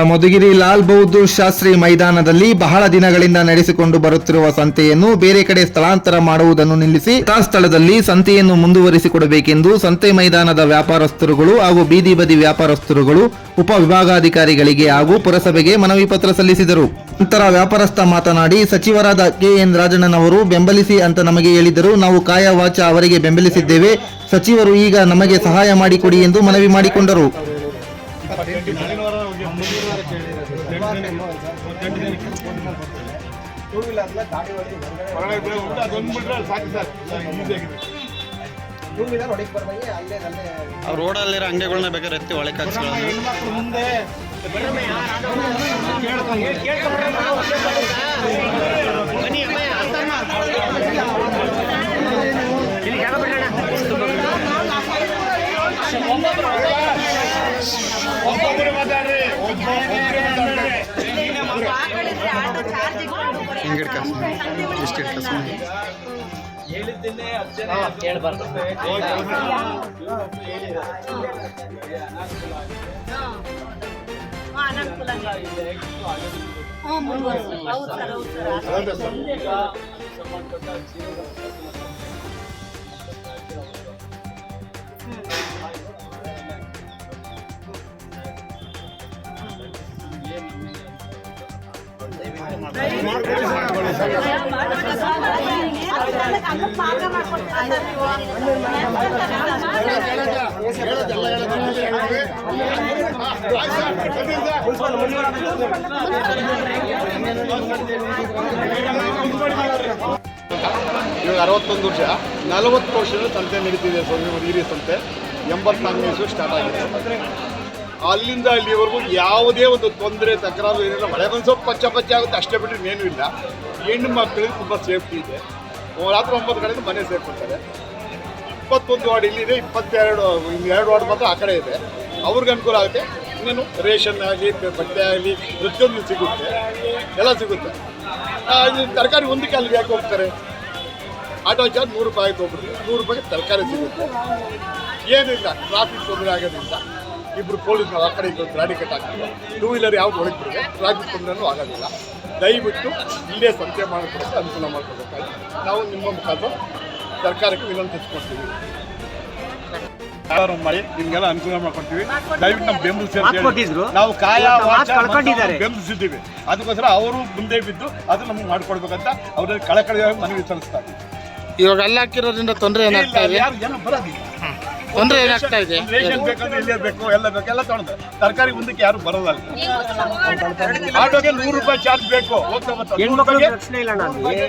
ಮಧುಗಿರಿ ಲಾಲ್ ಬಹದ್ದೂರ್ ಶಾಸ್ತ್ರಿ ಮೈದಾನದಲ್ಲಿ ಬಹಳ ದಿನಗಳಿಂದ ನಡೆಸಿಕೊಂಡು ಬರುತ್ತಿರುವ ಸಂತೆಯನ್ನು ಬೇರೆ ಕಡೆ ಸ್ಥಳಾಂತರ ಮಾಡುವುದನ್ನು ನಿಲ್ಲಿಸಿ ಆ ಸ್ಥಳದಲ್ಲಿ ಸಂತೆಯನ್ನು ಮುಂದುವರಿಸಿಕೊಡಬೇಕೆಂದು ಸಂತೆ ಮೈದಾನದ ವ್ಯಾಪಾರಸ್ಥರುಗಳು ಹಾಗೂ ಬೀದಿ ಬದಿ ವ್ಯಾಪಾರಸ್ಥರುಗಳು ಉಪವಿಭಾಗಾಧಿಕಾರಿಗಳಿಗೆ ಹಾಗೂ ಪುರಸಭೆಗೆ ಮನವಿ ಪತ್ರ ಸಲ್ಲಿಸಿದರು. ನಂತರ ವ್ಯಾಪಾರಸ್ಥ ಮಾತನಾಡಿ, ಸಚಿವರಾದ KN ರಾಜಣ್ಣನವರು ಬೆಂಬಲಿಸಿ ಅಂತ ನಮಗೆ ಹೇಳಿದರು. ನಾವು ಕಾಯ ವಾಚ ಅವರಿಗೆ ಬೆಂಬಲಿಸಿದ್ದೇವೆ. ಸಚಿವರು ಈಗ ನಮಗೆ ಸಹಾಯ ಮಾಡಿಕೊಡಿ ಎಂದು ಮನವಿ ಮಾಡಿಕೊಂಡರು. ರೋಡಲ್ಲಿರೋ ಅಂಗಡಿಗಳನ್ನ ಬೇಕಾದ್ರೆ ಎತ್ತಿ ಒಳಗೆ ಇವಾಗ 61 ವರ್ಷ 40 ವರ್ಷದ ಸಂತೆ ನಡೀತಿದೆ. ಮಧುಗಿರಿ ಸಂತೆ 84ನೇ ಇಸ್ವಿ ಸ್ಟಾರ್ಟ್ ಆಗಿದೆ. ಅಲ್ಲಿಂದ ಇಲ್ಲಿವರೆಗೂ ಯಾವುದೇ ಒಂದು ತೊಂದರೆ ತಕರಾರು ಏನಿಲ್ಲ. ಮಳೆ ಬಂದು ಸ್ವಲ್ಪ ಪಚ್ಚ ಆಗುತ್ತೆ ಅಷ್ಟೇ ಬಿಟ್ಟರೆ ಇನ್ನೇನು ಇಲ್ಲ. ಹೆಣ್ಣು ಮಕ್ಕಳಿಗೆ ತುಂಬ ಸೇಫ್ಟಿ ಇದೆ. ರಾತ್ರಿ 9 ಕಡೆಯಿಂದ ಮನೆ ಸೇರ್ಕೊಳ್ತಾರೆ. 21 ವಾರ್ಡ್ ಇಲ್ಲಿದೆ, 2 ವಾರ್ಡ್ ಮಾತ್ರ ಆ ಕಡೆ ಇದೆ. ಅವ್ರಿಗೆ ಅನುಕೂಲ ಆಗುತ್ತೆ. ಇನ್ನೇನು ರೇಷನ್ ಆಗಲಿ, ಬಟ್ಟೆ ಆಗಲಿ, ಪ್ರತಿಯೊಂದು ಸಿಗುತ್ತೆ, ಎಲ್ಲ ಸಿಗುತ್ತೆ. ತರಕಾರಿ ಒಂದಕ್ಕೆ ಅಲ್ಲಿಗೆ ಯಾಕೆ ಹೋಗ್ತಾರೆ? ಆಟೋ ಚಾರ್ಜ್ 100 ರೂಪಾಯಿ ಆಯ್ತು, ಒಬ್ಬರಿಗೆ 100 ರೂಪಾಯಿಗೆ ತರಕಾರಿ ಸಿಗುತ್ತೆ. ಏನಿಲ್ಲ, ಟ್ರಾಫಿಕ್ ತೊಂದರೆ ಆಗೋದ್ರಿಂದ ಇಬ್ಬರು ಪೊಲೀಸ್ ಆ ಕಡೆ ಗಾಡಿ ಕಟ್ ಆಗ್ತದೆ. 2 ವೀಲರ್ ಯಾವ್ದು ಒಳಗೆ ಬಿಡುತ್ತೆ, ಟ್ರಾಫಿಕ್ ತೊಂದರೆನೂ ಆಗೋದಿಲ್ಲ. ದಯವಿಟ್ಟು ಇಲ್ಲೇ ಸಂತೆ ಮಾಡಿಕೊಡೋಕ್ಕೆ ಅನುಕೂಲ ಮಾಡಿಕೊಡ್ಬೇಕಾಗಿ ನಾವು ನಿಮ್ಮ ಮುಖಾಂತರ ಸರ್ಕಾರಕ್ಕೆ ವಿನಂತಿಸ್ಕೊಡ್ತೀವಿ. ಮಾಡಿ ನಿಮಗೆಲ್ಲ ಅನುಕೂಲ ಮಾಡ್ಕೊಡ್ತೀವಿ. ದಯವಿಟ್ಟು ನಮ್ಮ ಬೆಂಬಲಿಸಿದ್ರು, ನಾವು ಕಾಯ ಬೆಂಬಲಿಸಿದ್ದೀವಿ. ಅದಕ್ಕೋಸ್ಕರ ಅವರು ಮುಂದೆ ಬಿದ್ದು ಅದು ನಮ್ಗೆ ಮಾಡಿಕೊಡ್ಬೇಕಂತ ಅವ್ರಲ್ಲಿ ಕಳಕಳಿಯಾಗಿ ಮನವಿ ಸಲ್ಲಿಸ್ತಾರೆ. ಇವಾಗ ಅಲ್ಲಿ ಹಾಕಿರೋದ್ರಿಂದ ತೊಂದರೆ ಏನಾಗ್ತಾ ಇದೆ? ಏನು ಬರೋದಿಲ್ಲ, ತೊಂದರೆ ಏನಾಗ್ತಾ ಇದೆ? ರೇಷನ್ ಬೇಕಂದ್ರೆ ಇಲ್ಲೇ ಬೇಕು, ಎಲ್ಲ ಬೇಕು, ಎಲ್ಲ ತಗೊಂಡು ತರಕಾರಿ ಮುಂದಕ್ಕೆ ಯಾರು ಬರೋದಲ್ಲ. ಆಟೋಗೆ 100 ರೂಪಾಯಿ ಚಾರ್ಜ್ ಬೇಕು.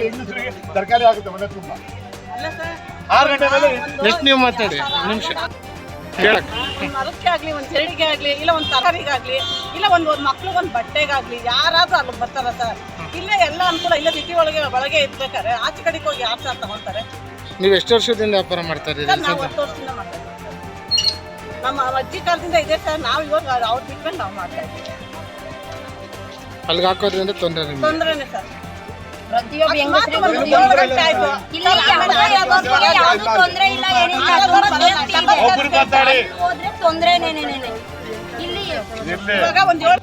ಹೆಂಗಸರಿಗೆ ತರಕಾರಿ ಆಗುತ್ತೆ ಮನೆ ತುಂಬ. 6 ಗಂಟೆನಲ್ಲಿ ಎಷ್ಟು ನೀವು ಮಾತಾಡಿ ನಿಮಿಷ ಕೇಳಕ್ಕೆ. ಮರಕ್ಕೆ ಆಗಲಿ, ಒಂದು ಚಳಿಗೆ ಆಗಲಿ, ಇಲ್ಲ ಒಂದು ತರಕಾರಿಗಾಗಲಿ, ಇಲ್ಲ ಒಂದು ಮಕ್ಳಿಗೊಂದು ಬಟ್ಟೆಗಾಗಲಿ ಯಾರಾದ್ರೂ ಅಲ್ಲಿಗೆ ಬರ್ತಾರ ಸರ್. ಇಲ್ಲೇ ಎಲ್ಲ ಅನುಕೂಲ. ಇಲ್ಲ ಸಿಟಿ ಒಳಗೆ ಇರ್ಬೇಕಾರೆ ಆಚೆ ಕಡೆಗೆ ಹೋಗಿ ಯಾರು ಸರ್ ತಗೊಳ್ತಾರೆ? ನೀವು ಎಷ್ಟು ವರ್ಷದಿಂದ ವ್ಯಾಪಾರ ಮಾಡ್ತಾ ಇದ್ದೀರಿ? ನಾವು 10 ವರ್ಷದಿಂದ ಮಾಡ್ತಾ ಇದ್ದೀವಿ. ನಮ್ಮ ಅಜ್ಜಿ ಕಾಲದಿಂದ ಇದೆ ಸರ್. ನಾವು ಇವಾಗ ಅವ್ರು ಬಿಟ್ಕೊಂಡು ನಾವು ಮಾಡ್ತಾ ಇದ್ದೀವಿ. ಅಲ್ಲಿಗೆ ಹಾಕೋದ್ರಿಂದ ತೊಂದರೆನೇ ಸರ್. ತೊಂದ್ರೆನೇನೆ ಇಲ್ಲಿ ಇವಾಗ 7